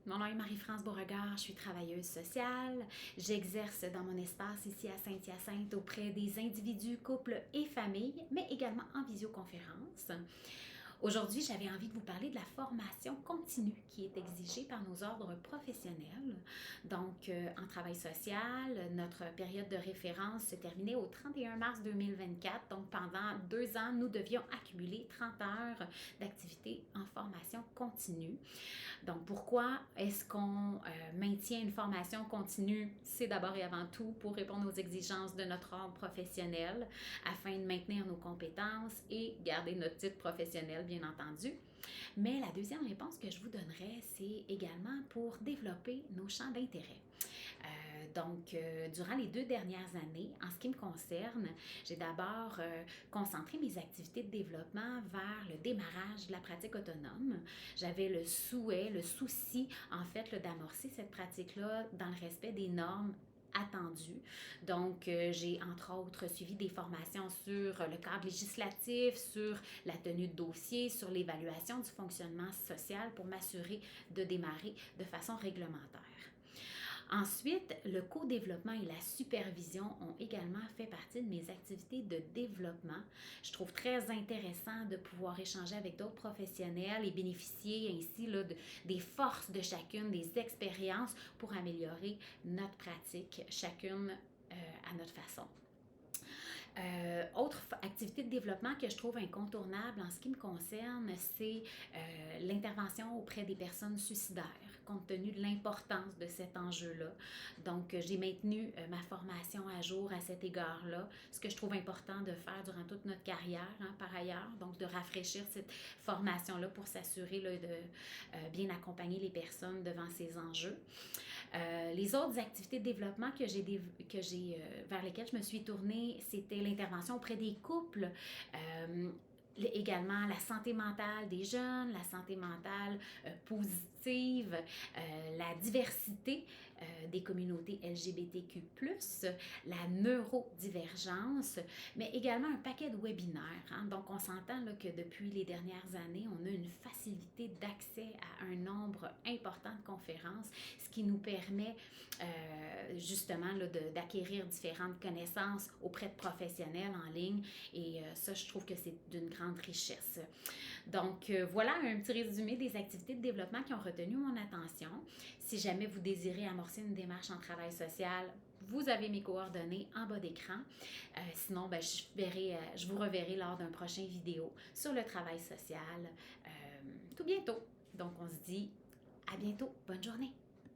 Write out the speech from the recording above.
Mon nom est Marie-France Beauregard, je suis travailleuse sociale. J'exerce dans mon espace ici à Saint-Hyacinthe auprès des individus, couples et familles, mais également en visioconférence. Aujourd'hui, j'avais envie de vous parler de la formation continue qui est exigée par nos ordres professionnels. Donc, en travail social, notre période de référence se terminait au 31 mars 2024. Donc, pendant 2 ans, nous devions accumuler 30 heures d'activité en formation continue. Donc, pourquoi est-ce qu'on maintient une formation continue? C'est d'abord et avant tout pour répondre aux exigences de notre ordre professionnel afin de maintenir nos compétences et garder notre titre professionnel, bien entendu. Mais la deuxième réponse que je vous donnerais, c'est également pour développer nos champs d'intérêt. Durant les 2 dernières années, en ce qui me concerne, j'ai d'abord concentré mes activités de développement vers le démarrage de la pratique autonome. J'avais le souhait, le souci, en fait, d'amorcer cette pratique-là dans le respect des normes attendu. Donc, j'ai entre autres suivi des formations sur le cadre législatif, sur la tenue de dossier, sur l'évaluation du fonctionnement social pour m'assurer de démarrer de façon réglementaire. Ensuite, le co-développement et la supervision ont également fait partie de mes activités de développement. Je trouve très intéressant de pouvoir échanger avec d'autres professionnels et bénéficier ainsi des forces de chacune, des expériences pour améliorer notre pratique, chacune à notre façon. Autre activité de développement que je trouve incontournable en ce qui me concerne, c'est l'intervention auprès des personnes suicidaires, compte tenu de l'importance de cet enjeu-là. Donc, j'ai maintenu ma formation à jour à cet égard-là, ce que je trouve important de faire durant toute notre carrière, par ailleurs, donc de rafraîchir cette formation-là pour s'assurer de bien accompagner les personnes devant ces enjeux. Les autres activités de développement vers lesquelles je me suis tournée, c'était l'intervention auprès des couples, également la santé mentale des jeunes, la santé mentale positive, la diversité des communautés LGBTQ+, la neurodivergence, mais également un paquet de webinaires. Donc, on s'entend que depuis les dernières années, on a une facilité d'accès à un nombre important de conférences, ce qui nous permet justement d'acquérir différentes connaissances auprès de professionnels en ligne. Et ça, je trouve que c'est d'une grande richesse. Donc, voilà un petit résumé des activités de développement qui ont retenu mon attention. Si jamais vous désirez amorcer une démarche en travail social, vous avez mes coordonnées en bas d'écran. Sinon, je vous reverrai lors d'un prochain vidéo sur le travail social tout bientôt. Donc, on se dit à bientôt. Bonne journée.